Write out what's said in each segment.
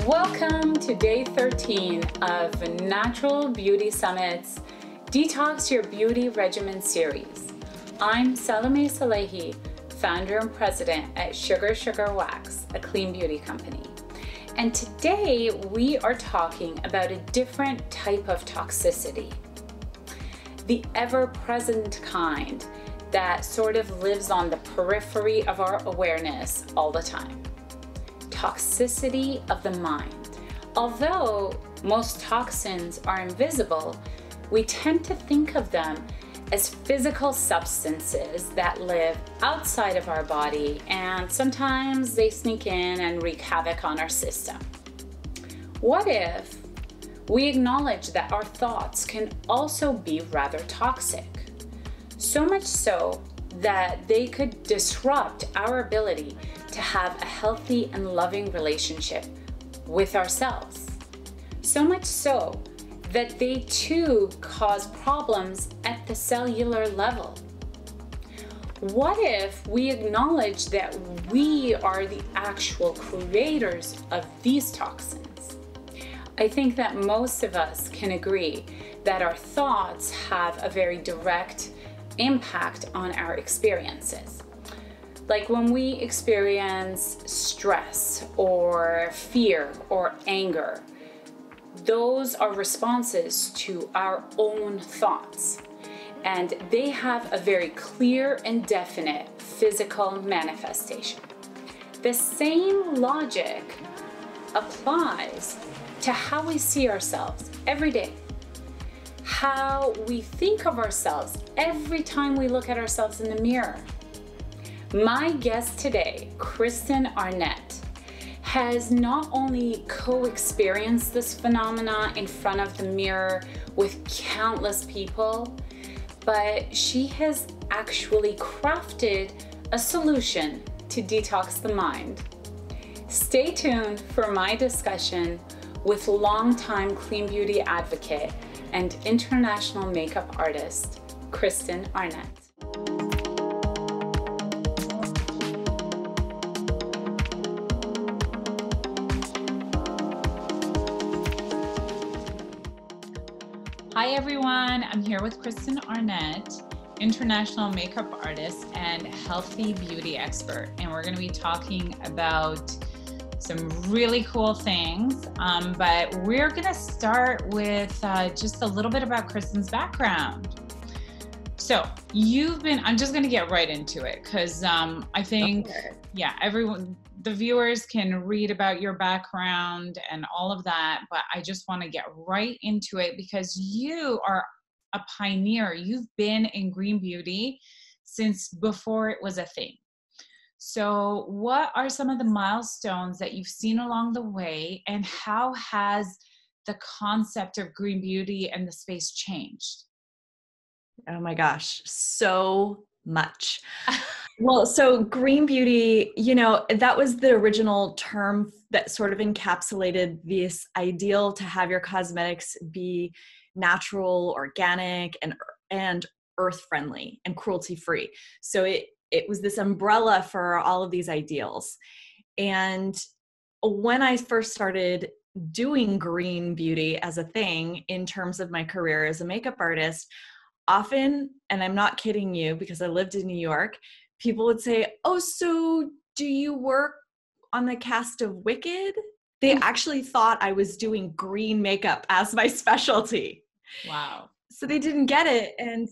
Welcome to day 13 of Natural Beauty Summit's Detox Your Beauty Regimen series. I'm Salome Sallehy, founder and president at Sugar Wax, a clean beauty company. And today we are talking about a different type of toxicity, the ever-present kind that sort of lives on the periphery of our awareness all the time. Toxicity of the mind. Although most toxins are invisible, we tend to think of them as physical substances that live outside of our body, and sometimes they sneak in and wreak havoc on our system. What if we acknowledge that our thoughts can also be rather toxic? So much so that they could disrupt our ability to have a healthy and loving relationship with ourselves. So much so that they too cause problems at the cellular level. What if we acknowledge that we are the actual creators of these toxins? I think that most of us can agree that our thoughts have a very direct impact on our experiences. Like when we experience stress or fear or anger, those are responses to our own thoughts, and they have a very clear and definite physical manifestation. The same logic applies to how we see ourselves every day, how we think of ourselves every time we look at ourselves in the mirror. My guest today, Kristen Arnett, has not only co-experienced this phenomena in front of the mirror with countless people, but she has actually crafted a solution to detox the mind. Stay tuned for my discussion with longtime clean beauty advocate and international makeup artist, Kristen Arnett. Hi everyone, I'm here with Kristen Arnett, international makeup artist and healthy beauty expert, and we're going to be talking about some really cool things, but we're going to start with just a little bit about Kristen's background. So I'm just going to get right into it because I think, yeah, everyone, the viewers can read about your background and all of that, but I just want to get right into it because you are a pioneer. You've been in green beauty since before it was a thing. So what are some of the milestones that you've seen along the way, and how has the concept of green beauty and the space changed? Oh my gosh, so much. Well, so green beauty, that was the original term that sort of encapsulated this ideal to have your cosmetics be natural, organic, and earth friendly and cruelty free. So it was this umbrella for all of these ideals. And when I first started doing green beauty as a thing in terms of my career as a makeup artist, often, and I'm not kidding you because I lived in New York, people would say, "Oh, so do you work on the cast of Wicked?" They actually thought I was doing green makeup as my specialty. Wow. So they didn't get it. And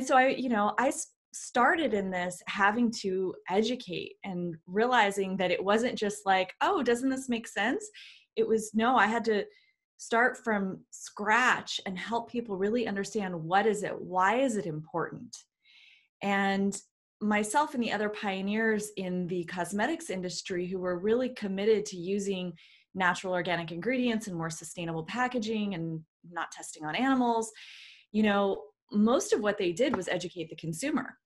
so I started in this having to educate and realizing that it wasn't just like, "Oh, doesn't this make sense?" It was, no, I had to start from scratch and help people really understand what is it, why is it important? And myself and the other pioneers in the cosmetics industry who were really committed to using natural organic ingredients and more sustainable packaging and not testing on animals, most of what they did was educate the consumer.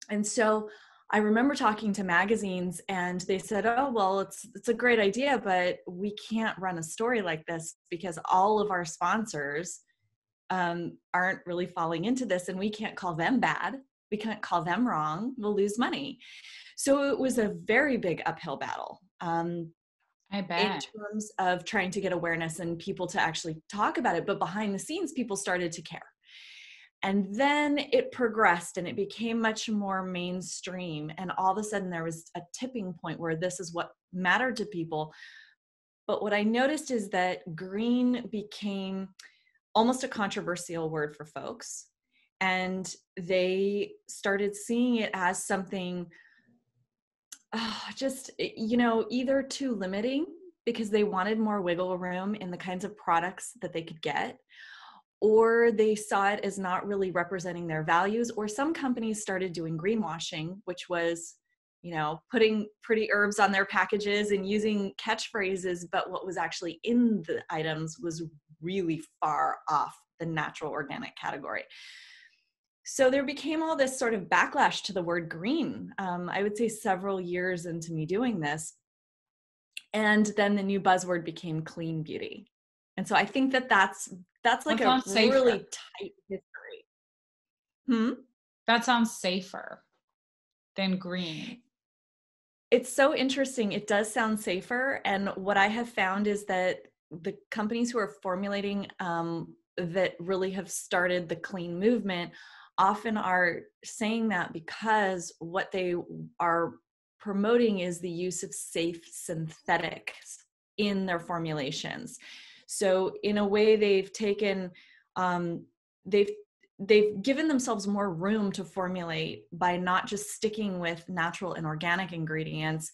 And so I remember talking to magazines and they said, "Oh, well, it's a great idea, but we can't run a story like this because all of our sponsors aren't really falling into this, and we can't call them bad. We can't call them wrong. We'll lose money." So it was a very big uphill battle. I in bet. terms of trying to get awareness and people to actually talk about it. But behind the scenes, people started to care. And then it progressed and it became much more mainstream. And all of a sudden there was a tipping point where this is what mattered to people. But what I noticed is that green became almost a controversial word for folks. And they started seeing it as something just, either too limiting because they wanted more wiggle room in the kinds of products that they could get, or they saw it as not really representing their values, or some companies started doing greenwashing, which was, putting pretty herbs on their packages and using catchphrases, but what was actually in the items was really far off the natural organic category. So there became all this sort of backlash to the word green. I would say several years into me doing this. And then the new buzzword became clean beauty. And so I think that that's like That a sounds really safer. tight history. Hmm? That sounds safer than green. It's so interesting. It does sound safer. And what I have found is that the companies who are formulating that really have started the clean movement often are saying that because what they are promoting is the use of safe synthetics in their formulations. So in a way, they've taken, they've given themselves more room to formulate by not just sticking with natural and organic ingredients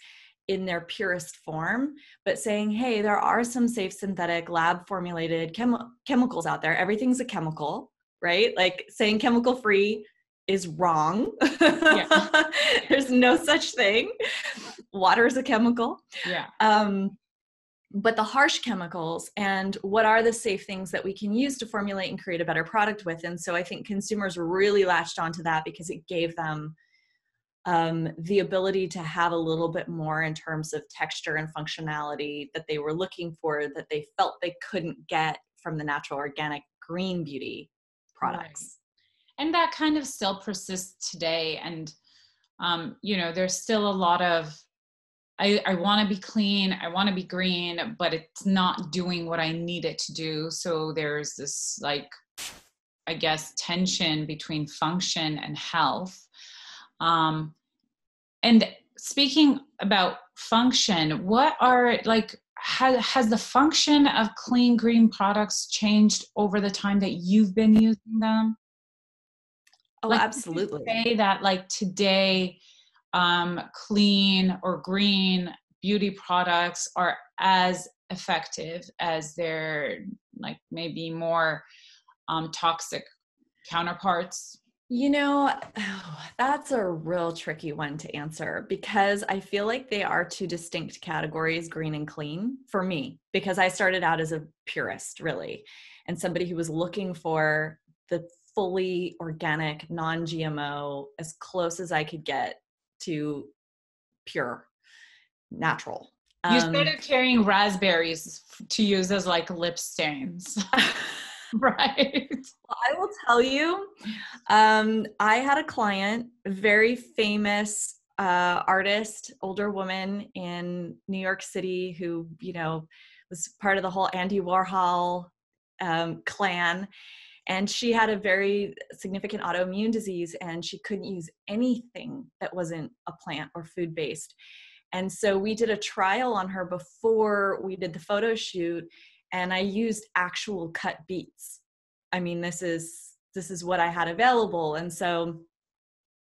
in their purest form, but saying, hey, there are some safe synthetic lab formulated chemicals out there. Everything's a chemical, right? Like saying chemical free is wrong. Yeah. There's no such thing. Water is a chemical. Yeah. But the harsh chemicals and what are the safe things that we can use to formulate and create a better product with. And so I think consumers really latched onto that because it gave them the ability to have a little bit more in terms of texture and functionality that they were looking for, that they felt they couldn't get from the natural organic green beauty products. Right. And that kind of still persists today. And, there's still a lot of, I want to be clean, I want to be green, but it's not doing what I need it to do. So there's this, like, I guess, tension between function and health. And speaking about function, what are, like, has the function of clean green products changed over the time that you've been using them? Oh, Like, would you absolutely. say that, like, today, clean or green beauty products are as effective as their, like, maybe more toxic counterparts? That's a real tricky one to answer because I feel like they are two distinct categories, green and clean, for me, because I started out as a purist, really, and somebody who was looking for the fully organic, non-GMO, as close as I could get to pure, natural. You Um, started carrying raspberries to use as, like, lip stains, right? Well, I will tell you, I had a client, a very famous artist, older woman in New York City who, was part of the whole Andy Warhol clan. And she had a very significant autoimmune disease and she couldn't use anything that wasn't a plant or food based. And so we did a trial on her before we did the photo shoot and I used actual cut beets. I mean, this is what I had available. And so,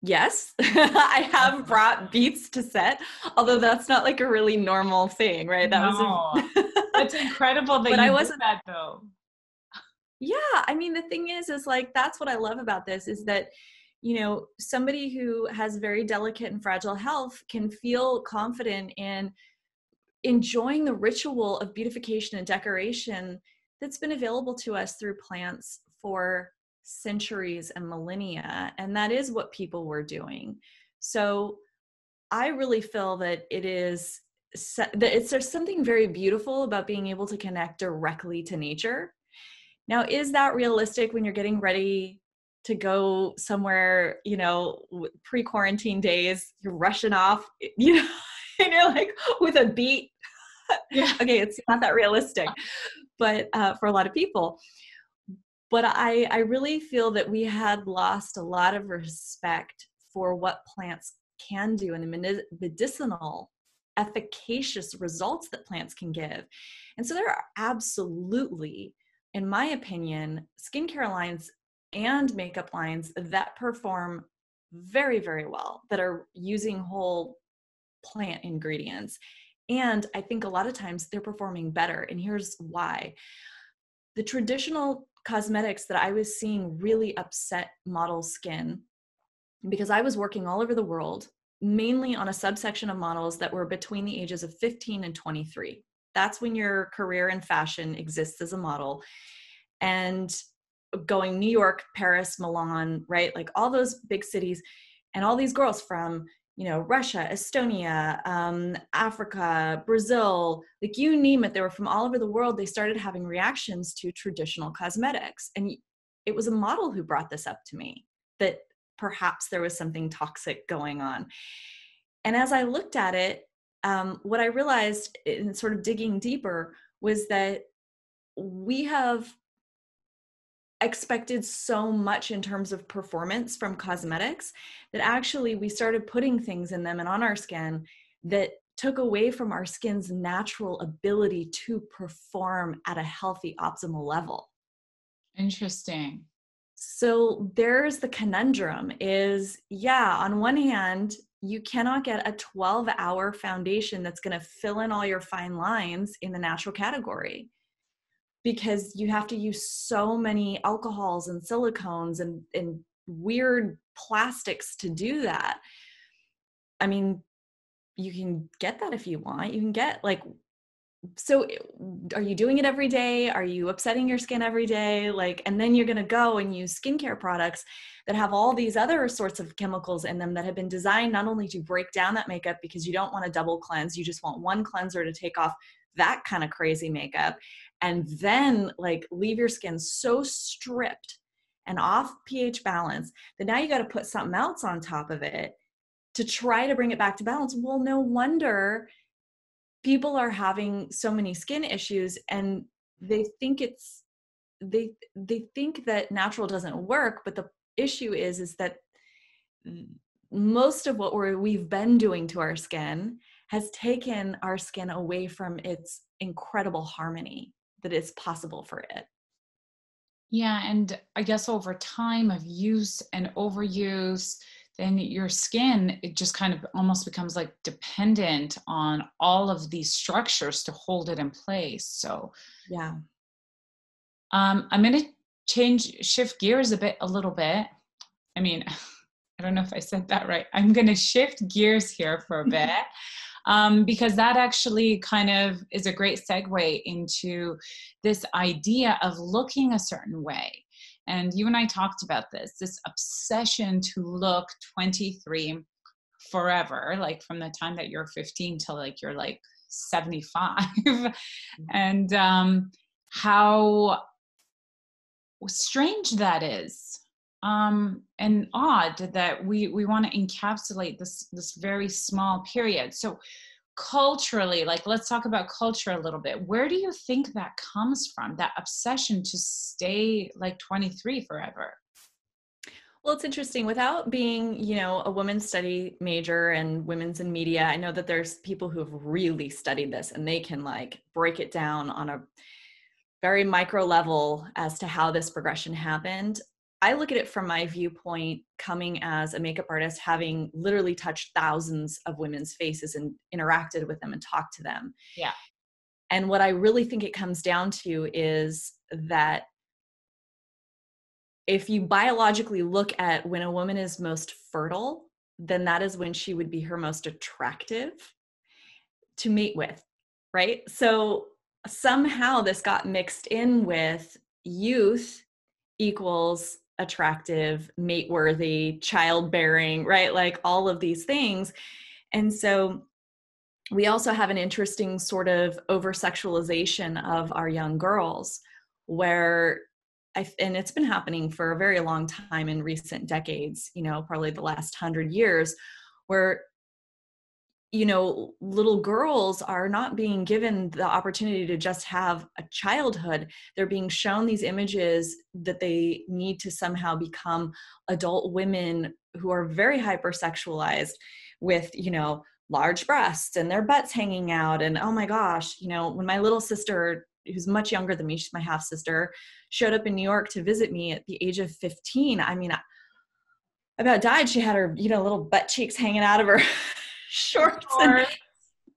yes, I have brought beets to set, although that's not like a really normal thing, right? That was No, that's incredible that but I you did wasn't, that, though. yeah, I mean, the thing is like, that's what I love about this is that, somebody who has very delicate and fragile health can feel confident in enjoying the ritual of beautification and decoration that's been available to us through plants for centuries and millennia. And that is what people were doing. So I really feel that there's something very beautiful about being able to connect directly to nature. Now, is that realistic when you're getting ready to go somewhere, pre-quarantine days, you're rushing off, and you're like with a beet Yeah. Okay, it's not that realistic, but for a lot of people. But I really feel that we had lost a lot of respect for what plants can do and the medicinal, efficacious results that plants can give. And so there are absolutely, in my opinion, skincare lines and makeup lines that perform very, very well, that are using whole plant ingredients. And I think a lot of times they're performing better. And here's why. The traditional cosmetics that I was seeing really upset model skin, because I was working all over the world, mainly on a subsection of models that were between the ages of 15 and 23. That's when your career in fashion exists as a model. And going New York, Paris, Milan, right? Like all those big cities, and all these girls from, Russia, Estonia, Africa, Brazil, like you name it, they were from all over the world. They started having reactions to traditional cosmetics. And it was a model who brought this up to me, that perhaps there was something toxic going on. And as I looked at it, what I realized in sort of digging deeper was that we have expected so much in terms of performance from cosmetics that actually we started putting things in them and on our skin that took away from our skin's natural ability to perform at a healthy, optimal level. Interesting. So there's the conundrum is, yeah, on one hand, you cannot get a 12-hour foundation that's going to fill in all your fine lines in the natural category, because you have to use so many alcohols and silicones and weird plastics to do that. I mean, you can get that if you want. You can get so are you doing it every day? Are you upsetting your skin every day? And then you're going to go and use skincare products that have all these other sorts of chemicals in them that have been designed not only to break down that makeup, because you don't want a double cleanse. You just want one cleanser to take off that kind of crazy makeup, and then leave your skin so stripped and off pH balance that now you got to put something else on top of it to try to bring it back to balance. Well, no wonder people are having so many skin issues, and they think they think that natural doesn't work. But the issue is that most of what we've been doing to our skin has taken our skin away from its incredible harmony that is possible for it. Yeah. And I guess over time of use and overuse, then your skin, it just kind of almost becomes like dependent on all of these structures to hold it in place. So Yeah. I'm going to shift gears a little bit. I mean, I don't know if I said that right. I'm going to shift gears here for a bit. Because that actually kind of is a great segue into this idea of looking a certain way. And you and I talked about this obsession to look 23 forever, like from the time that you're 15 till you're 75. And how strange that is. And odd that we want to encapsulate this very small period. So culturally, let's talk about culture a little bit. Where do you think that comes from, that obsession to stay 23 forever? Well, it's interesting. Without being, a women's study major and women's in media, I know that there's people who have really studied this, and they can break it down on a very micro level as to how this progression happened. I look at it from my viewpoint, coming as a makeup artist, having literally touched thousands of women's faces and interacted with them and talked to them. Yeah. And what I really think it comes down to is that if you biologically look at when a woman is most fertile, then that is when she would be her most attractive to mate with, right? So somehow this got mixed in with youth equals attractive, mate-worthy, childbearing, right? All of these things. And so we also have an interesting sort of over-sexualization of our young girls, where and it's been happening for a very long time in recent decades, probably the last 100 years, where little girls are not being given the opportunity to just have a childhood. They're being shown these images that they need to somehow become adult women who are very hypersexualized with, large breasts and their butts hanging out. And oh my gosh, when my little sister, who's much younger than me, she's my half sister, showed up in New York to visit me at the age of 15. I mean, I about died. She had her, little butt cheeks hanging out of her shorts.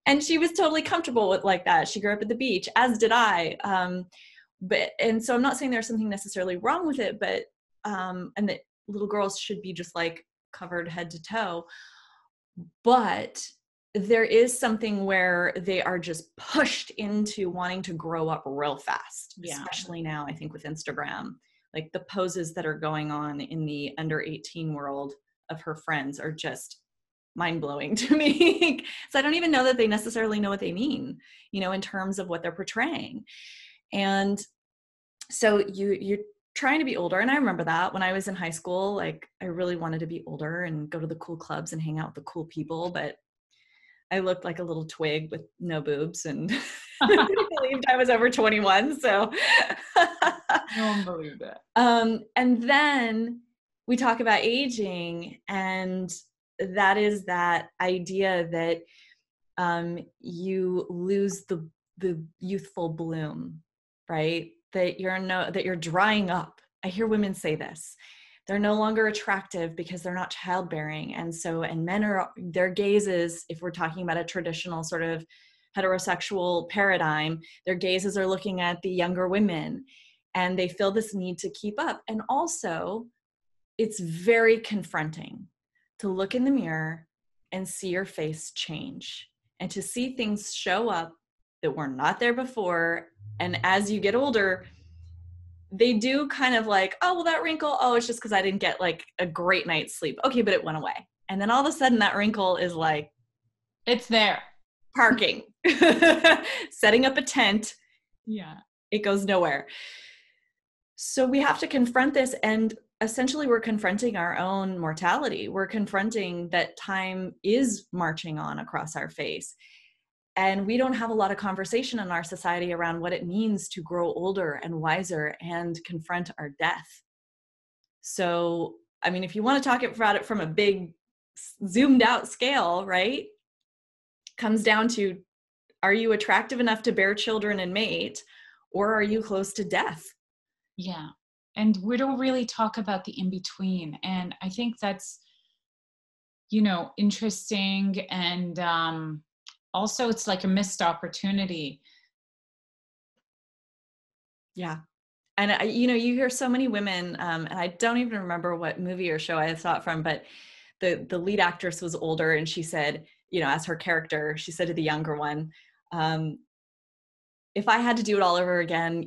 And she was totally comfortable with like that. She grew up at the beach, as did I. And so I'm not saying there's something necessarily wrong with it, but, and that little girls should be just like covered head to toe. But there is something where they are just pushed into wanting to grow up real fast, especially now, I think with Instagram, like the poses that are going on in the under 18 world of her friends are just mind-blowing to me. So I don't even know that they necessarily know what they mean, in terms of what they're portraying. And so you're trying to be older. And I remember that when I was in high school, like I really wanted to be older and go to the cool clubs and hang out with the cool people, but I looked like a little twig with no boobs and believed I was over 21. So no one believed it. And then we talk about aging, and that is that idea that you lose the youthful bloom, right? That you're drying up. I hear women say this. They're no longer attractive because they're not childbearing. And men their gazes, if we're talking about a traditional sort of heterosexual paradigm, their gazes are looking at the younger women, and they feel this need to keep up. And also, it's very confronting to look in the mirror and see your face change and to see things show up that were not there before. And as you get older, they do kind of like, oh, well, that wrinkle, oh, it's just because I didn't get like a great night's sleep. Okay, but it went away. And then all of a sudden that wrinkle is like, it's there. Parking, setting up a tent. Yeah. It goes nowhere. So we have to confront this, and essentially we're confronting our own mortality. We're confronting that time is marching on across our face. And we don't have a lot of conversation in our society around what it means to grow older and wiser and confront our death. So, I mean, if you want to talk about it from a big zoomed out scale, right? Comes down to, are you attractive enough to bear children and mate, or are you close to death? Yeah. And we don't really talk about the in-between. And I think that's, interesting. And also it's like a missed opportunity. Yeah. And, you hear so many women, and I don't even remember what movie or show I saw it from, but the lead actress was older, and she said, as her character, she said to the younger one, if I had to do it all over again,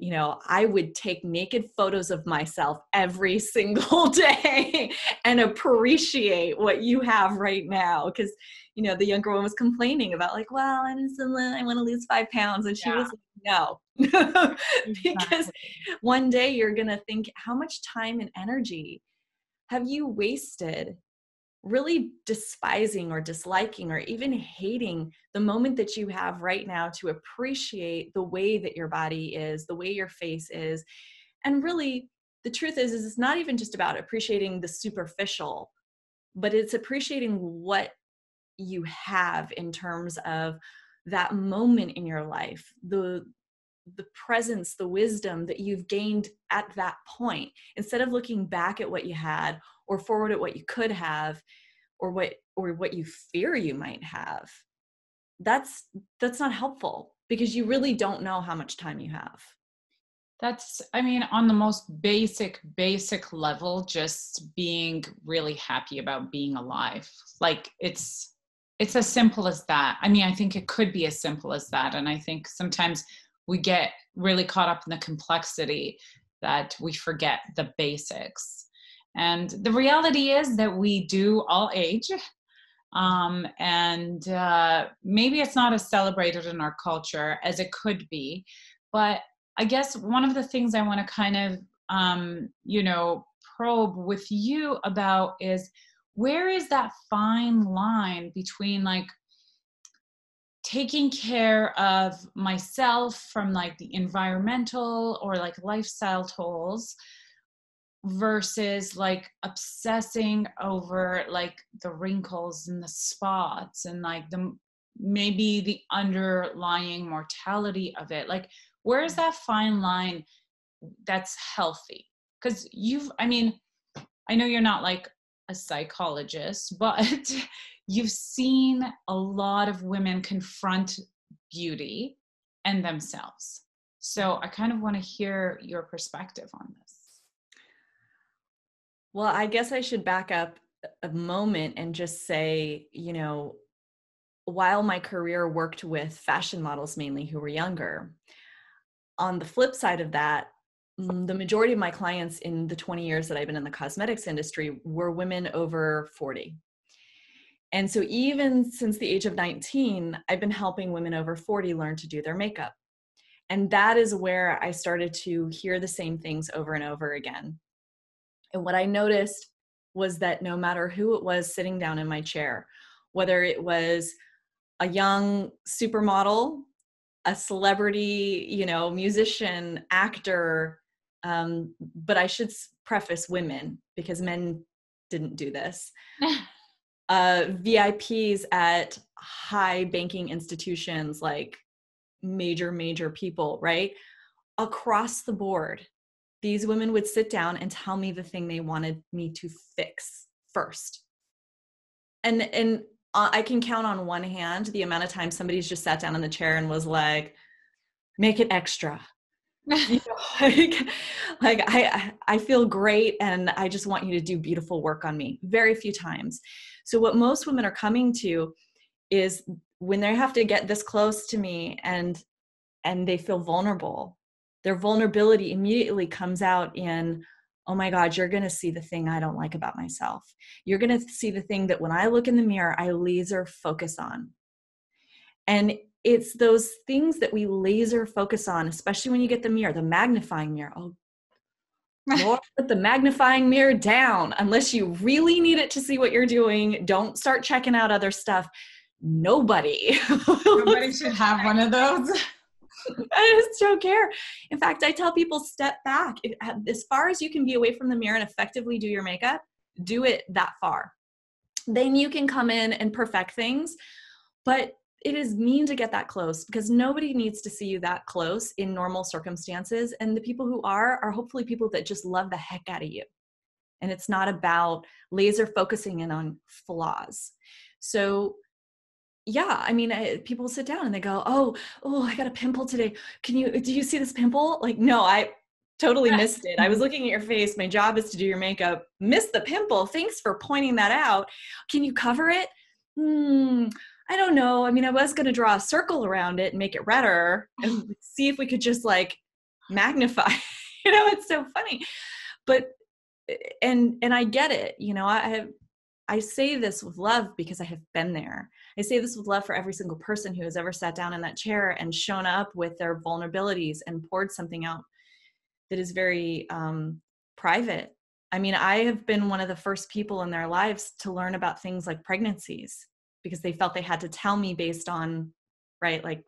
I would take naked photos of myself every single day and appreciate what you have right now. Because, the younger one was complaining about like, well, I want to lose 5 pounds. And she was like, no, because one day you're going to think, how much time and energy have you wasted really despising or disliking or even hating the moment that you have right now to appreciate the way that your body is, the way your face is. And really, the truth is it's not even just about appreciating the superficial, but it's appreciating what you have in terms of that moment in your life, the presence, the wisdom that you've gained at that point, instead of looking back at what you had or forward at what you could have, or what you fear you might have. That's not helpful, because you really don't know how much time you have. That's, on the most basic level, just being really happy about being alive. Like it's as simple as that. I think it could be as simple as that. And I think sometimes we get really caught up in the complexity that we forget the basics. And the reality is that we do all age. And maybe it's not as celebrated in our culture as it could be. But I guess one of the things I want to kind of, probe with you about is, where is that fine line between like taking care of myself from like the environmental or like lifestyle tools versus like obsessing over like the wrinkles and the spots and like the maybe the underlying mortality of it. Like, where's that fine line that's healthy? Because I know you're not like a psychologist, but you've seen a lot of women confront beauty and themselves. So I kind of want to hear your perspective on this. Well, I guess I should back up a moment and just say, while my career worked with fashion models mainly who were younger, on the flip side of that, the majority of my clients in the 20 years that I've been in the cosmetics industry were women over 40. And so even since the age of 19, I've been helping women over 40 learn to do their makeup. And that is where I started to hear the same things over and over again. And what I noticed was that no matter who it was sitting down in my chair, whether it was a young supermodel, a celebrity, musician, actor, but I should preface women because men didn't do this. VIPs at high banking institutions, like major people, right? Across the board, these women would sit down and tell me the thing they wanted me to fix first. And I can count on one hand the amount of time somebody's just sat down in the chair and was like, make it extra. Like I feel great and I just want you to do beautiful work on me. Very few times. So what most women are coming to is when they have to get this close to me and they feel vulnerable, their vulnerability immediately comes out in, oh my God, you're going to see the thing I don't like about myself. You're going to see the thing that when I look in the mirror, I laser focus on. And it's those things that we laser focus on, especially when you get the mirror, the magnifying mirror. Oh, Lord, put the magnifying mirror down. Unless you really need it to see what you're doing, don't start checking out other stuff. Nobody should have one of those. I just don't care. In fact, I tell people step back. As far as you can be away from the mirror and effectively do your makeup, do it that far. Then you can come in and perfect things. But it is mean to get that close because nobody needs to see you that close in normal circumstances. And the people who are hopefully people that just love the heck out of you. And it's not about laser focusing in on flaws. So yeah, people sit down and they go, oh, I got a pimple today. Do you see this pimple? Like, no, I totally missed it. I was looking at your face. My job is to do your makeup. Missed the pimple. Thanks for pointing that out. Can you cover it? I don't know. I was going to draw a circle around it and make it redder and see if we could just like magnify. It's so funny. But, and I get it. I say this with love because I have been there. I say this with love for every single person who has ever sat down in that chair and shown up with their vulnerabilities and poured something out that is very private. I have been one of the first people in their lives to learn about things like pregnancies because they felt they had to tell me based on, right, like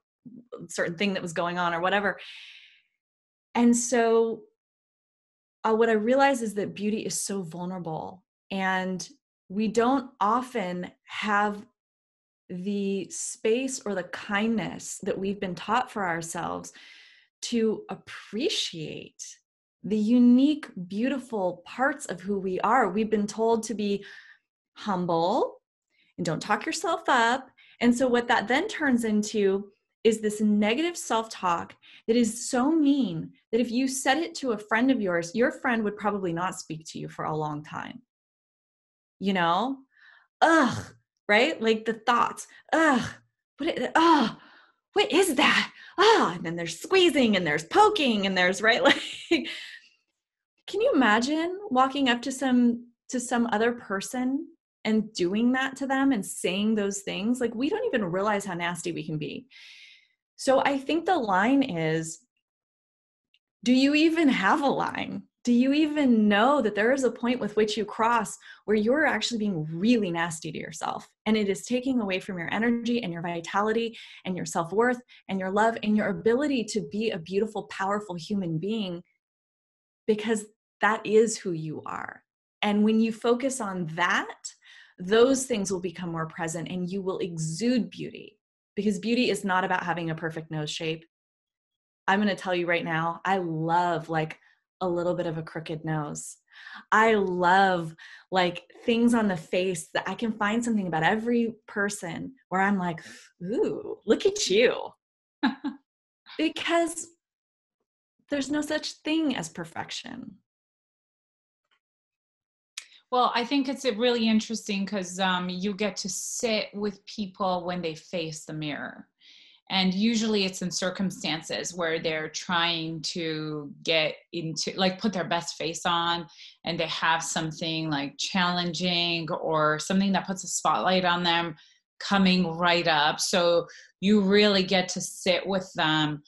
a certain thing that was going on or whatever. And so what I realize is that beauty is so vulnerable and we don't often have the space or the kindness that we've been taught for ourselves to appreciate the unique, beautiful parts of who we are. We've been told to be humble and don't talk yourself up. And so what that then turns into is this negative self-talk that is so mean that if you said it to a friend of yours, your friend would probably not speak to you for a long time. Right? Like the thoughts, what is that? And then there's squeezing and there's poking and there's, right? Like, can you imagine walking up to some other person and doing that to them and saying those things? Like, we don't even realize how nasty we can be. So I think the line is, do you even have a line? Do you even know that there is a point with which you cross where you're actually being really nasty to yourself, and it is taking away from your energy and your vitality and your self-worth and your love and your ability to be a beautiful, powerful human being, because that is who you are. And when you focus on that, those things will become more present and you will exude beauty, because beauty is not about having a perfect nose shape. I'm going to tell you right now, I love like a little bit of a crooked nose. I love like things on the face that I can find something about every person where I'm like, ooh, look at you. Because there's no such thing as perfection. Well, I think it's really interesting because you get to sit with people when they face the mirror. And usually it's in circumstances where they're trying to get into, like, put their best face on, and they have something like challenging or something that puts a spotlight on them coming right up. So you really get to sit with them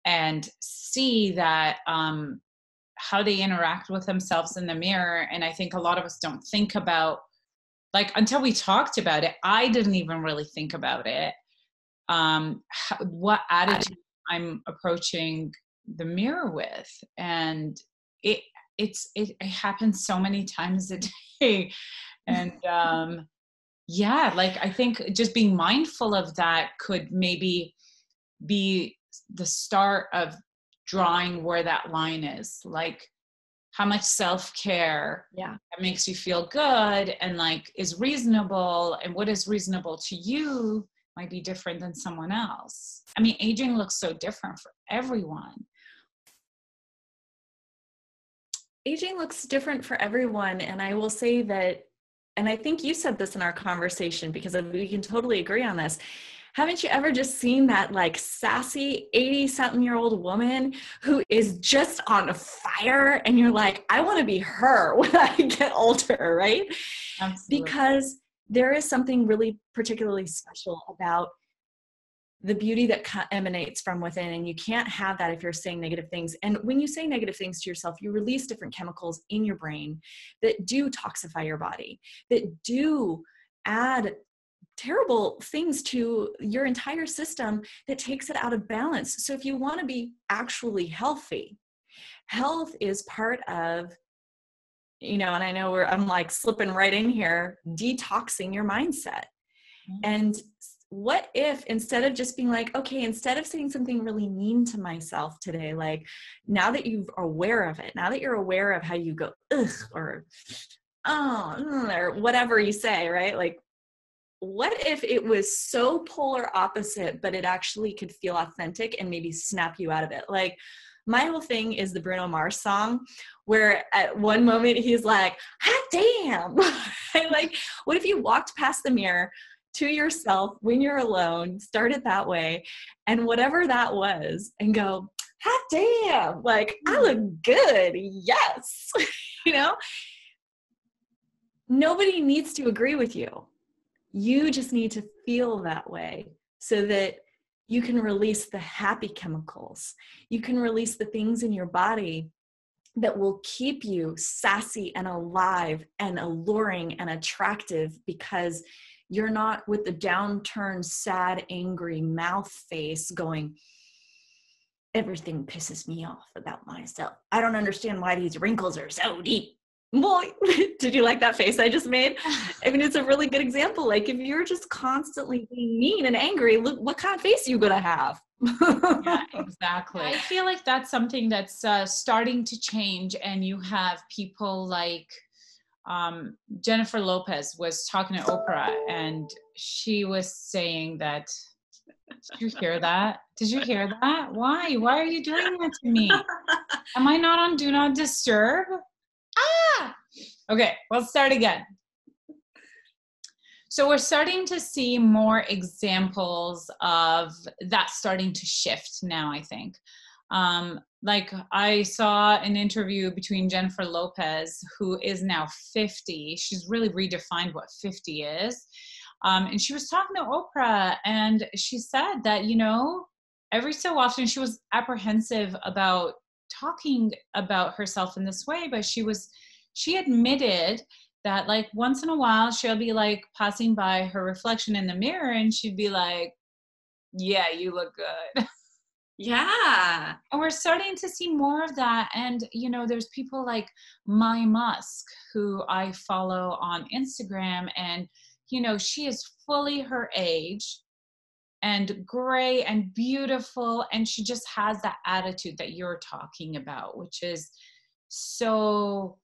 and see that how they interact with themselves in the mirror. And I think a lot of us don't think about, like, until we talked about it, I didn't even really think about it, what attitude I'm approaching the mirror with. And it happens so many times a day. And yeah, like, I think just being mindful of that could maybe be the start of drawing where that line is, like how much self-care that makes you feel good and like is reasonable, and what is reasonable to you might be different than someone else. I mean, aging looks so different for everyone. Aging looks different for everyone. And I will say that, and I think you said this in our conversation, because we can totally agree on this. Haven't you ever just seen that like sassy 80-something-year-old woman who is just on fire, and you're like, I want to be her when I get older, right? Absolutely. Because there is something really particularly special about the beauty that emanates from within, and you can't have that if you're saying negative things. And when you say negative things to yourself, you release different chemicals in your brain that do toxify your body, that do add terrible things to your entire system, that takes it out of balance. So if you want to be actually healthy, health is part of, and I know I'm like slipping right in here, detoxing your mindset. And what if, instead of just being like, okay, instead of saying something really mean to myself today, like, now that you're aware of it, now that you're aware of how you go, ugh, or, oh, or whatever you say, right? Like, what if it was so polar opposite, but it actually could feel authentic and maybe snap you out of it? Like, my whole thing is the Bruno Mars song, where at one moment he's like, hot damn. Like, what if you walked past the mirror to yourself when you're alone, start it that way, and whatever that was, and go, hot damn, like, I look good. Yes. Nobody needs to agree with you. You just need to feel that way so that you can release the happy chemicals. You can release the things in your body that will keep you sassy and alive and alluring and attractive, because you're not with the downturned, sad, angry mouth face going, everything pisses me off about myself. I don't understand why these wrinkles are so deep. Boy, did you like that face I just made? I mean, it's a really good example. Like, if you're just constantly being mean and angry, look what kind of face you're gonna have. Yeah, exactly. I feel like that's something that's starting to change, and you have people like Jennifer Lopez was talking to Oprah, and she was saying that, did you hear that? Did you hear that? Why? Why are you doing that to me? Am I not on Do Not Disturb? Ah! Okay, let's start again. So we're starting to see more examples of that starting to shift now, I think. Like, I saw an interview between Jennifer Lopez, who is now 50. She's really redefined what 50 is. And she was talking to Oprah, and she said that, every so often she was apprehensive about talking about herself in this way, but she admitted that like once in a while she'll be like passing by her reflection in the mirror and she'd be like, yeah, you look good. Yeah. And we're starting to see more of that. And, you know, there's people like My Musk, who I follow on Instagram, and, you know, she is fully her age and gray and beautiful. And she just has that attitude that you're talking about, which is so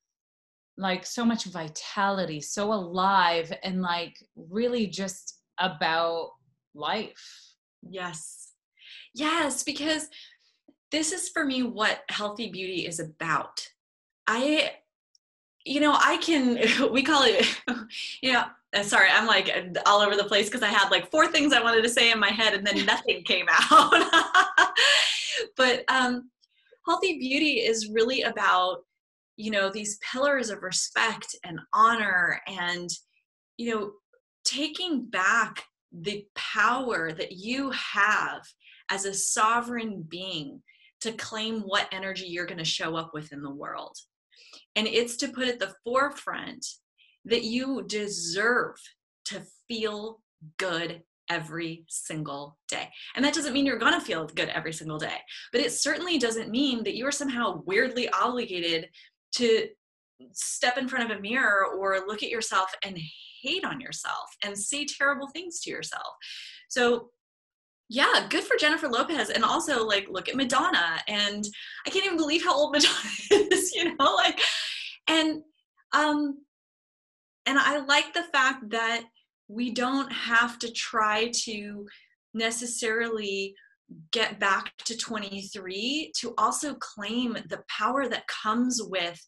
like so much vitality, so alive, and like really just about life. Yes. Yes, because this is for me what healthy beauty is about. I, I can, we call it, sorry, I'm like all over the place because I had like 4 things I wanted to say in my head and then nothing came out. But healthy beauty is really about, these pillars of respect and honor and, taking back the power that you have as a sovereign being to claim what energy you're going to show up with in the world. And it's to put at the forefront that you deserve to feel good every single day. And that doesn't mean you're going to feel good every single day, but it certainly doesn't mean that you are somehow weirdly obligated to step in front of a mirror or look at yourself and hate on yourself and say terrible things to yourself. So yeah, good for Jennifer Lopez. And also like, look at Madonna, and I can't even believe how old Madonna is, and I like the fact that we don't have to try to necessarily get back to 23 to also claim the power that comes with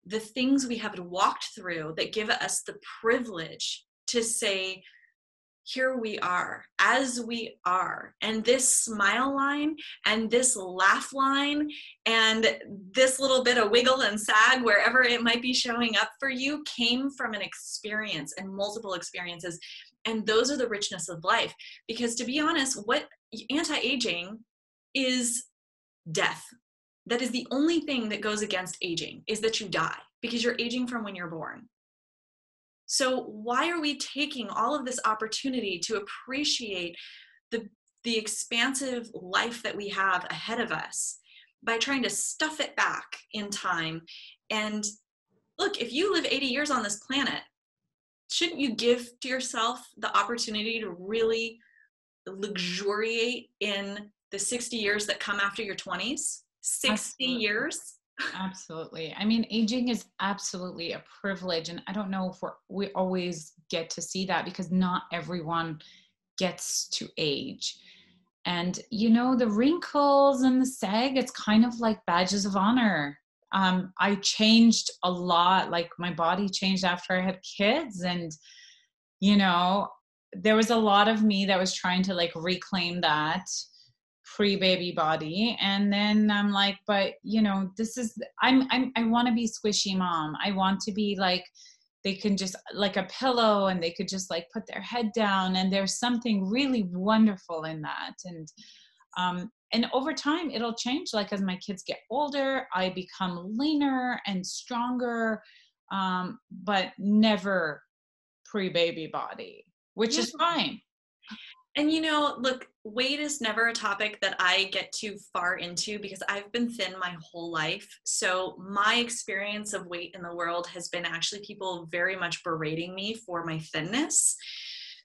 the things we have walked through that give us the privilege to say, here we are, as we are. And this smile line and this laugh line and this little bit of wiggle and sag, wherever it might be showing up for you, came from an experience and multiple experiences. And those are the richness of life. Because to be honest, what anti-aging is death. That is the only thing that goes against aging, is that you die, because you're aging from when you're born. So why are we taking all of this opportunity to appreciate the expansive life that we have ahead of us by trying to stuff it back in time? And look, if you live 80 years on this planet, shouldn't you give to yourself the opportunity to really luxuriate in the 60 years that come after your 20s? 60 Absolutely. years. Absolutely. I mean, aging is absolutely a privilege. And I don't know if we always get to see that, because not everyone gets to age. And, the wrinkles and the sag, it's kind of like badges of honor. I changed a lot. Like my body changed after I had kids. And, there was a lot of me that was trying to like reclaim that pre-baby body. And then I'm like, but this is, I want to be squishy mom. I want to be like, they can just like a pillow and they could just like put their head down. And there's something really wonderful in that. And over time it'll change. Like as my kids get older, I become leaner and stronger, but never pre-baby body, which is fine. And look, weight is never a topic that I get too far into because I've been thin my whole life. So my experience of weight in the world has been actually people very much berating me for my thinness.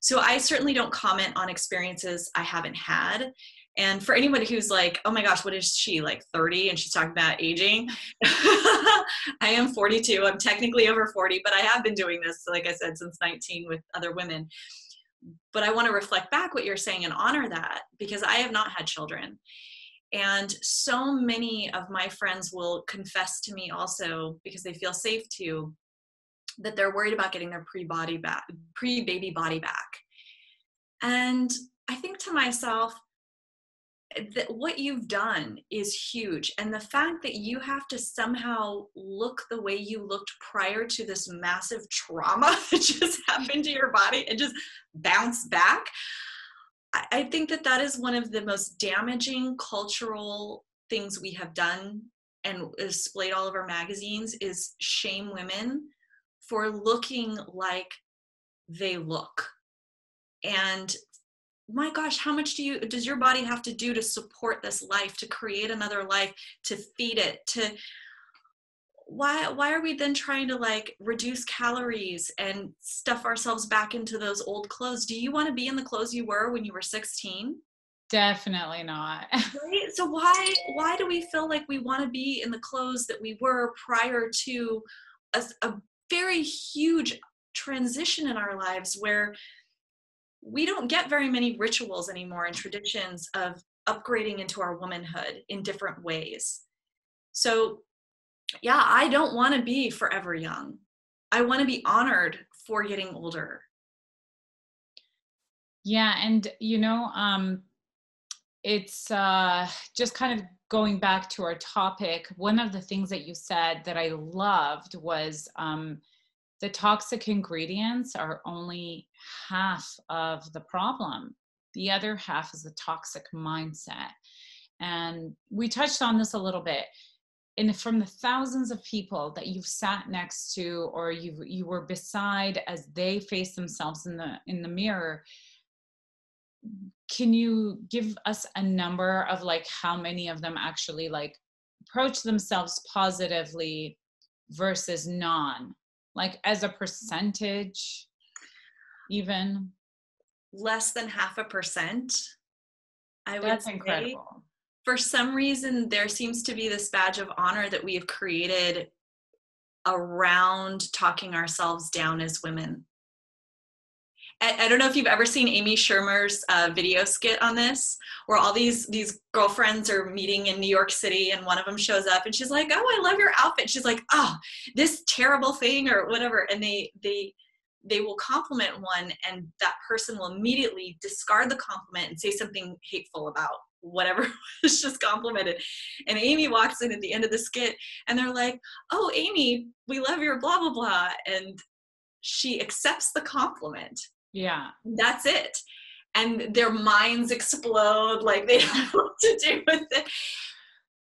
So I certainly don't comment on experiences I haven't had. And for anybody who's like, oh my gosh, what is she, like 30 and she's talking about aging? I am 42. I'm technically over 40, but I have been doing this, like I said, since 19 with other women. But I want to reflect back what you're saying and honor that, because I have not had children. And so many of my friends will confess to me also, because they feel safe to, that they're worried about getting their pre-baby body back. And I think to myself that what you've done is huge. And the fact that you have to somehow look the way you looked prior to this massive trauma that just happened to your body and just bounce back, I think that is one of the most damaging cultural things we have done and is displayed all over magazines is shame women for looking like they look. And my gosh, how much does your body have to do to support this life, to create another life, to feed it, why are we then trying to like reduce calories and stuff ourselves back into those old clothes? Do you want to be in the clothes you were when you were 16? Definitely not. Right? So why do we feel like we want to be in the clothes that we were prior to a very huge transition in our lives, where we don't get very many rituals anymore and traditions of upgrading into our womanhood in different ways? So yeah, I don't want to be forever young. I want to be honored for getting older. Yeah. And, it's just kind of going back to our topic. One of the things that you said that I loved was the toxic ingredients are only half of the problem. The other half is the toxic mindset. And we touched on this a little bit. And from the thousands of people that you've sat next to, or you were beside as they face themselves in the mirror, can you give us a number of like how many of them actually like approach themselves positively versus non, like as a percentage even? Less than 0.5%, I would That's say. incredible. For some reason, there seems to be this badge of honor that we have created around talking ourselves down as women. I don't know if you've ever seen Amy Schumer's video skit on this, where all these girlfriends are meeting in New York City, and one of them shows up and she's like, "Oh, I love your outfit." She's like, "Oh, this terrible thing," or whatever, and they will compliment one, and that person will immediately discard the compliment and say something hateful about whatever was just complimented. And Amy walks in at the end of the skit, and they're like, "Oh, Amy, we love your blah blah blah," and she accepts the compliment. Yeah. That's it. And their minds explode, like they don't know what to do with it.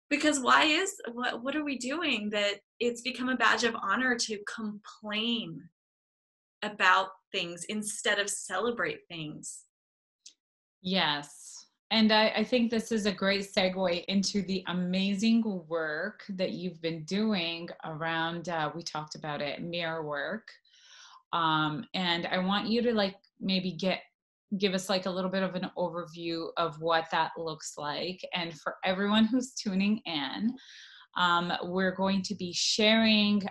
Because what are we doing that it's become a badge of honor to complain about things instead of celebrate things? Yes. And I think this is a great segue into the amazing work that you've been doing around, we talked about it, mirror work. And I want you to like maybe give us like a little bit of an overview of what that looks like. And for everyone who's tuning in, we're going to be sharing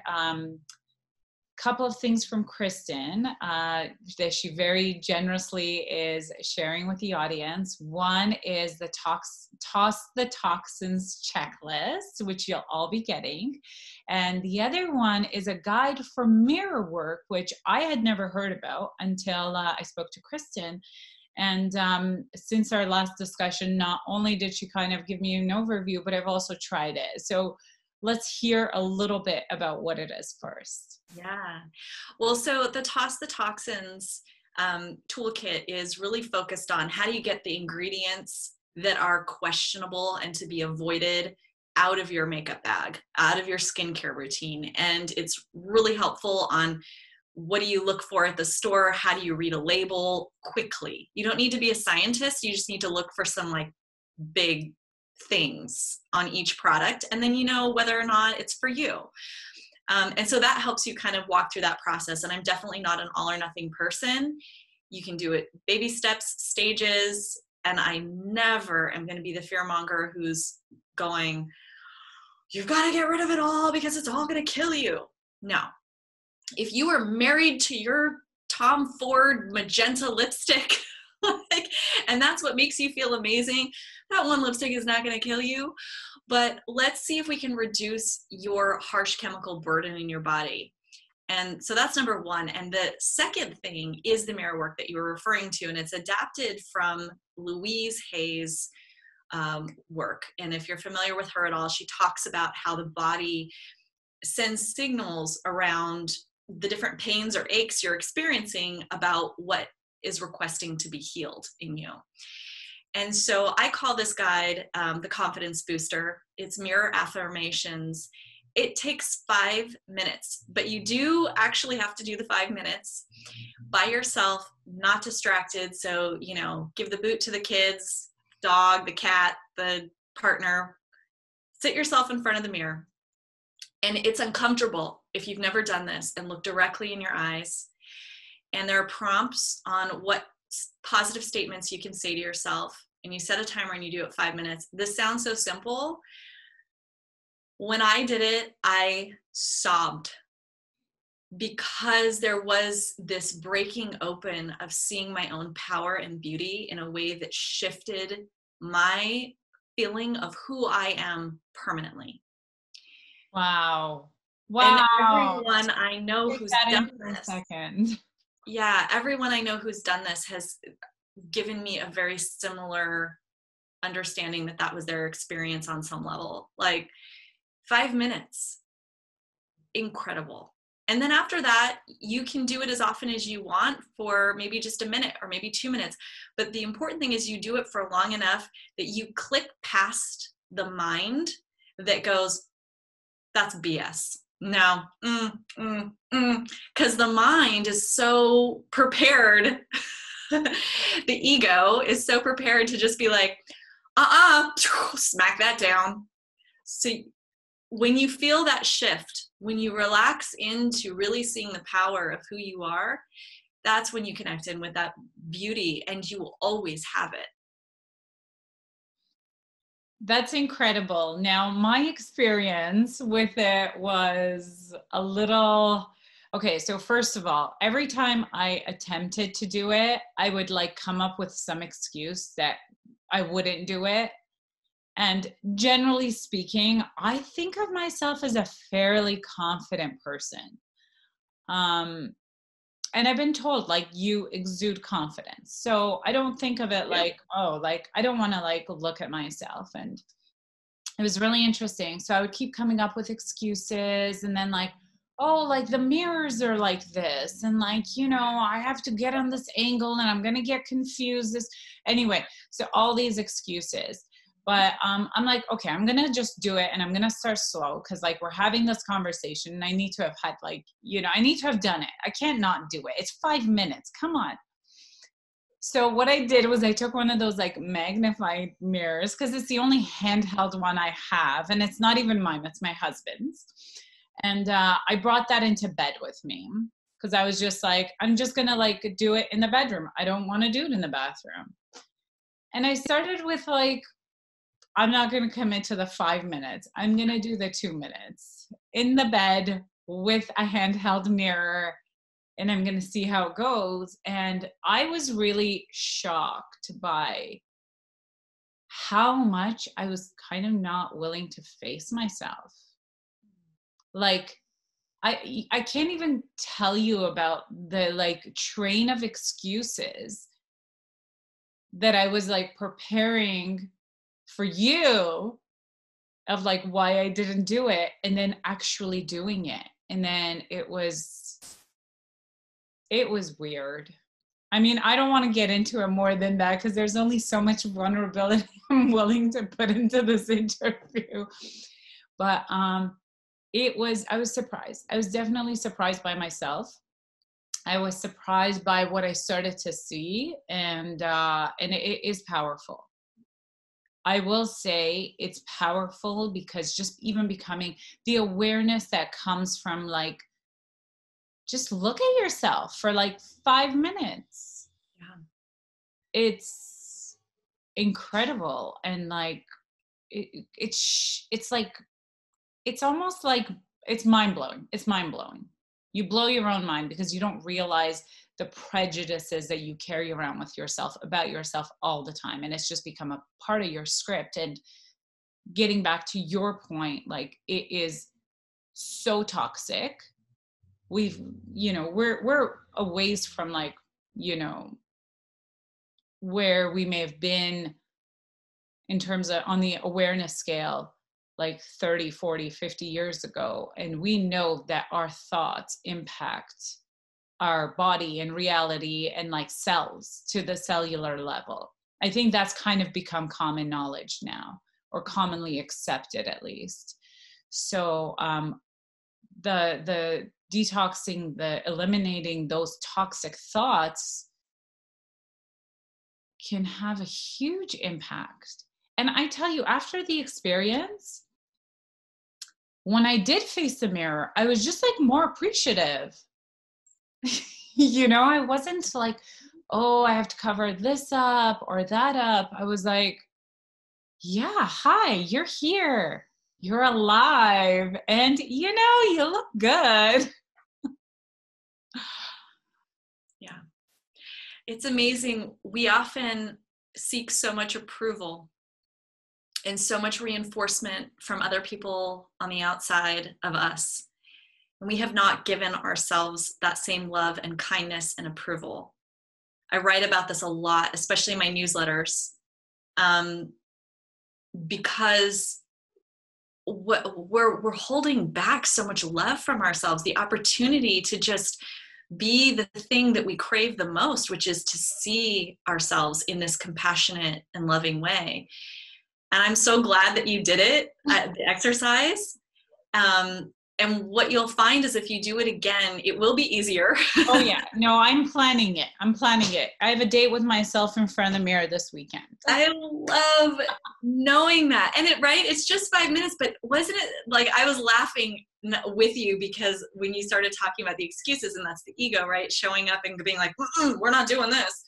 couple of things from Kristen that she very generously is sharing with the audience. One is the Toss the Toxins checklist, which you'll all be getting. And the other one is a guide for mirror work, which I had never heard about until I spoke to Kristen. And since our last discussion, not only did she kind of give me an overview, but I've also tried it. So let's hear a little bit about what it is first. Yeah. Well, so the Toss the Toxins toolkit is really focused on how do you get the ingredients that are questionable and to be avoided out of your makeup bag, out of your skincare routine. And it's really helpful on what do you look for at the store? How do you read a label quickly? You don't need to be a scientist. You just need to look for some like big things on each product, and then you know whether or not it's for you. And so that helps you kind of walk through that process. And I'm definitely not an all or nothing person. You can do it baby steps, stages, and I never am going to be the fearmonger who's going, "You've got to get rid of it all because it's all going to kill you." No. If you are married to your Tom Ford magenta lipstick, and that's what makes you feel amazing, that one lipstick is not going to kill you. But let's see if we can reduce your harsh chemical burden in your body. And so that's number one. And the second thing is the mirror work that you were referring to, and it's adapted from Louise Hay's work. And if you're familiar with her at all, she talks about how the body sends signals around the different pains or aches you're experiencing about what is requesting to be healed in you. And so I call this guide the confidence booster. It's mirror affirmations. It takes 5 minutes, but you do actually have to do the 5 minutes by yourself, not distracted. So, you know, give the boot to the kids, dog, the cat, the partner. Sit yourself in front of the mirror. And it's uncomfortable if you've never done this, and look directly in your eyes. And there are prompts on what positive statements you can say to yourself. And you set a timer and you do it 5 minutes. This sounds so simple. When I did it, I sobbed because there was this breaking open of seeing my own power and beauty in a way that shifted my feeling of who I am permanently. Wow. And Wow. everyone I know Take who's that in done for a this, second. yeah, everyone I know who's done this has given me a very similar understanding that that was their experience on some level. Like 5 minutes, incredible. And then after that, you can do it as often as you want for maybe just a minute or maybe 2 minutes. But the important thing is you do it for long enough that you click past the mind that goes, that's BS. No, because the mind is so prepared. The ego is so prepared to just be like, smack that down. So when you feel that shift, when you relax into really seeing the power of who you are, that's when you connect in with that beauty, and you will always have it. That's incredible. Now, my experience with it was a little, okay, so first of all, every time I attempted to do it, I would like come up with some excuse that I wouldn't do it. And generally speaking, I think of myself as a fairly confident person. And I've been told like you exude confidence. So I don't think of it like, oh, like I don't want to like look at myself. And it was really interesting. So I would keep coming up with excuses, and then like, oh, like the mirrors are like this, and like, you know, I have to get on this angle and I'm going to get confused. This anyway. So all these excuses. But I'm like, okay, I'm going to just do it, and I'm going to start slow because like we're having this conversation and I need to have had like, you know, I need to have done it. I can't not do it. It's 5 minutes. Come on. So what I did was I took one of those like magnified mirrors, because it's the only handheld one I have, and it's not even mine, it's my husband's. And I brought that into bed with me because I was just like, I'm just going to like do it in the bedroom. I don't want to do it in the bathroom. And I started with like, I'm not going to commit to the 5 minutes. I'm going to do the 2 minutes in the bed with a handheld mirror, and I'm going to see how it goes. And I was really shocked by how much I was kind of not willing to face myself. Like, I can't even tell you about the like train of excuses that I was like preparing for you, of like why I didn't do it, and then actually doing it. And then it was weird. I mean, I don't want to get into it more than that because there's only so much vulnerability I'm willing to put into this interview. But I was surprised. I was definitely surprised by myself. I was surprised by what I started to see, and it is powerful. I will say it's powerful because just even becoming the awareness that comes from like, just look at yourself for like 5 minutes. Yeah. It's incredible. And like, it's like, it's almost like, it's mind blowing. It's mind blowing. You blow your own mind because you don't realize the prejudices that you carry around with yourself about yourself all the time. And it's just become a part of your script. And getting back to your point, like it is so toxic. We've, you know, we're a ways from like, you know, where we may have been in terms of on the awareness scale, like 30, 40, 50 years ago. And we know that our thoughts impact our body and reality and like cells to the cellular level. I think that's kind of become common knowledge now, or commonly accepted at least. So the detoxing, the eliminating those toxic thoughts can have a huge impact. And I tell you, after the experience, when I did face the mirror, I was just like more appreciative. I wasn't like, oh, I have to cover this up or that up. I was like, yeah, hi, you're here. You're alive. And you look good. Yeah. It's amazing. We often seek so much approval and so much reinforcement from other people on the outside of us. And we have not given ourselves that same love and kindness and approval. I write about this a lot, especially in my newsletters, because we're holding back so much love from ourselves, the opportunity to just be the thing that we crave the most, which is to see ourselves in this compassionate and loving way. And I'm so glad that you did it at the exercise. And what you'll find is if you do it again, it will be easier. Oh yeah. No, I'm planning it. I have a date with myself in front of the mirror this weekend. I love knowing that. And it's just 5 minutes, but wasn't it like, I was laughing with you because when you started talking about the excuses, and that's the ego, right? Showing up and being like, we're not doing this.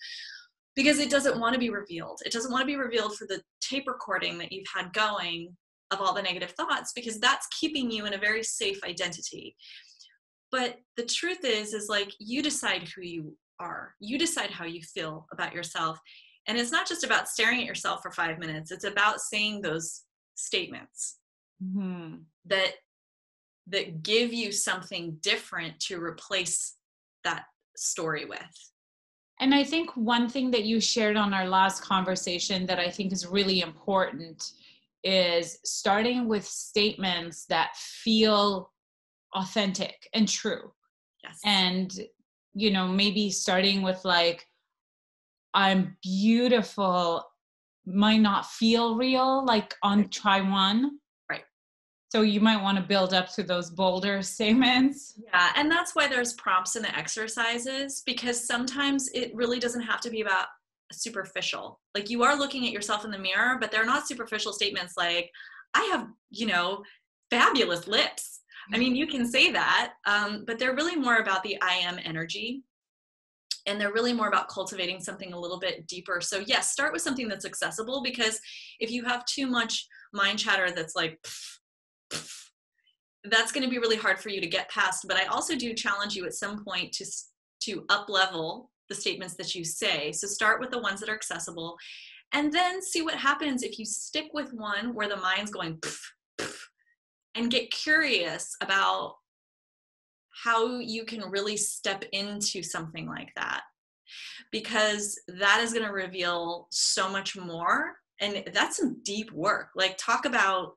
Because it doesn't want to be revealed. It doesn't want to be revealed for the tape recording that you've had going of all the negative thoughts, because that's keeping you in a very safe identity. But the truth is like, you decide who you are. You decide how you feel about yourself. And it's not just about staring at yourself for 5 minutes. It's about saying those statements that give you something different to replace that story with. And I think one thing that you shared on our last conversation that I think is really important is starting with statements that feel authentic and true. Yes. And, maybe starting with like, I'm beautiful might not feel real, like on try one. Right. So you might want to build up to those bolder statements. Yeah. And that's why there's prompts in the exercises, because sometimes it really doesn't have to be about superficial. Like, you are looking at yourself in the mirror, but they're not superficial statements like, I have, fabulous lips. I mean, you can say that, but they're really more about the I am energy. And they're really more about cultivating something a little bit deeper. So yes, start with something that's accessible, because if you have too much mind chatter that's like, that's going to be really hard for you to get past. But I also do challenge you at some point to up level the statements that you say. So start with the ones that are accessible, and then see what happens if you stick with one where the mind's going, and get curious about how you can really step into something like that, because that is going to reveal so much more. And that's some deep work. Like, talk about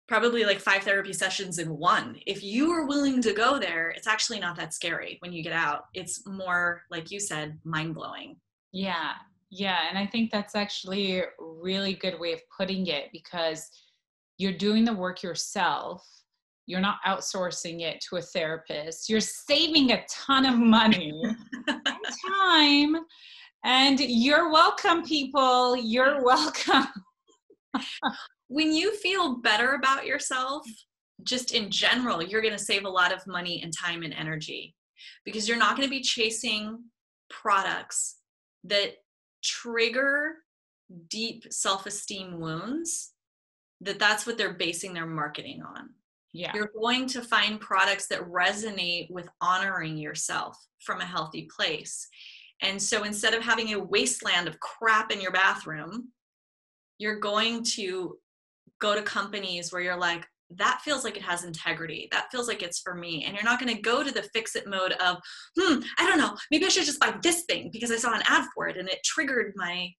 probably like 5 therapy sessions in one. If you are willing to go there, it's actually not that scary when you get out. It's more, like you said, mind-blowing. Yeah. And I think that's actually a really good way of putting it, because you're doing the work yourself. You're not outsourcing it to a therapist. You're saving a ton of money and time. And you're welcome, people. You're welcome. When you feel better about yourself, just in general, you're going to save a lot of money and time and energy, because you're not going to be chasing products that trigger deep self-esteem wounds. That's what they're basing their marketing on. Yeah. You're going to find products that resonate with honoring yourself from a healthy place. And so instead of having a wasteland of crap in your bathroom, you're going to go to companies where you're like, that feels like it has integrity. That feels like it's for me. And you're not going to go to the fix it mode of, I don't know, maybe I should just buy this thing because I saw an ad for it and it triggered my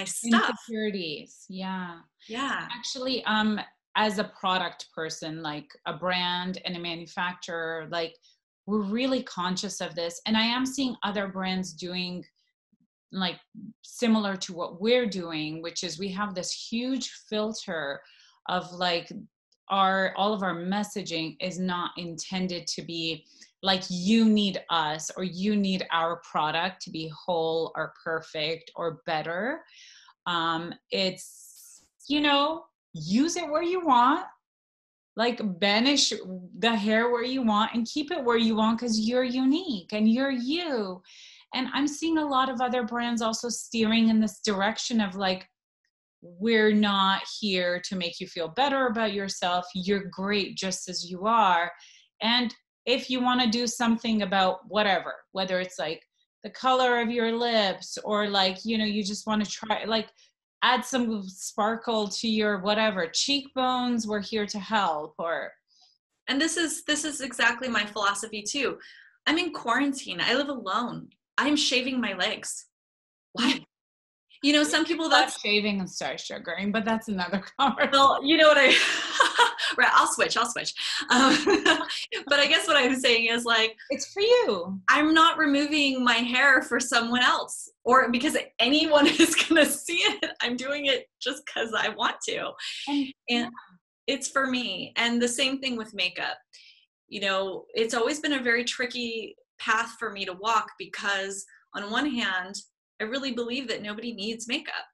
stuff. Insecurities. Yeah. Yeah. Actually, as a product person, like a brand and a manufacturer, like, we're really conscious of this. And I am seeing other brands doing like similar to what we're doing, which is we have this huge filter of like all of our messaging is not intended to be like you need us or you need our product to be whole or perfect or better. It's, use it where you want, like banish the hair where you want and keep it where you want, because you're unique and you're you. And I'm seeing a lot of other brands also steering in this direction of like, we're not here to make you feel better about yourself. You're great just as you are. And if you want to do something about whatever, whether it's like the color of your lips or like, you just want to try, like add some sparkle to your whatever cheekbones, we're here to help. And this is exactly my philosophy too. I'm in quarantine. I live alone. I'm shaving my legs. Why? Some people that's shaving and start sugaring, but that's another conversation. Well, you know what right, I'll switch. But I guess what I'm saying is like, it's for you. I'm not removing my hair for someone else or because anyone is going to see it. I'm doing it just because I want to. And it's for me. And the same thing with makeup. It's always been a very tricky path for me to walk because on one hand, I really believe that nobody needs makeup.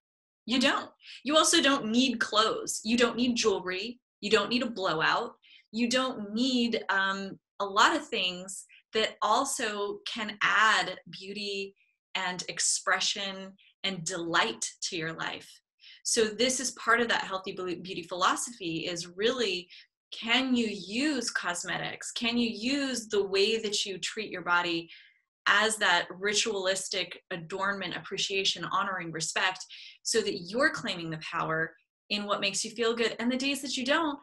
You don't. You also don't need clothes. You don't need jewelry. You don't need a blowout. You don't need a lot of things that also can add beauty and expression and delight to your life. So this is part of that healthy beauty philosophy is really, can you use cosmetics? Can you use the way that you treat your body as that ritualistic adornment, appreciation, honoring, respect, so that you're claiming the power in what makes you feel good. And the days that you don't,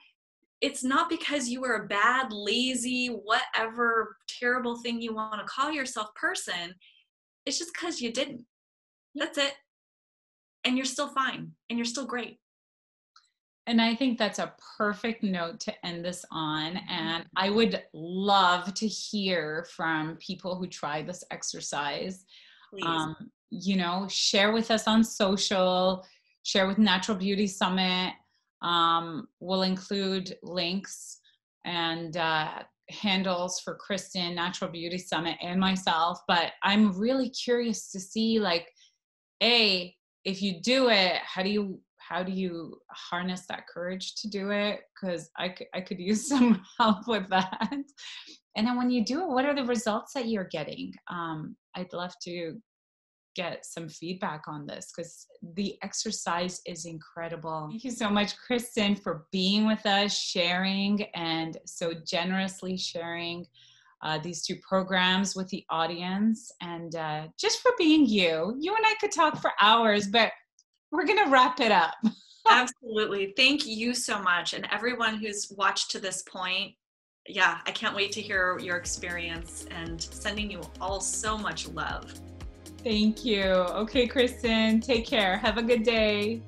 it's not because you are a bad, lazy, whatever terrible thing you want to call yourself person. It's just because you didn't. That's it. And you're still fine. And you're still great. And I think that's a perfect note to end this on. And I would love to hear from people who try this exercise. Please. Share with us on social, share with Natural Beauty Summit. We'll include links and handles for Kristen, Natural Beauty Summit, and myself. But I'm really curious to see, like, if you do it, how do you harness that courage to do it? Because I could use some help with that. And then when you do it, what are the results that you're getting? I'd love to get some feedback on this because the exercise is incredible. Thank you so much, Kristen, for being with us, sharing, and so generously sharing these two programs with the audience, and just for being you. You and I could talk for hours, but we're going to wrap it up. Absolutely. Thank you so much. And everyone who's watched to this point, I can't wait to hear your experience and sending you all so much love. Thank you. Okay, Kristen, take care. Have a good day.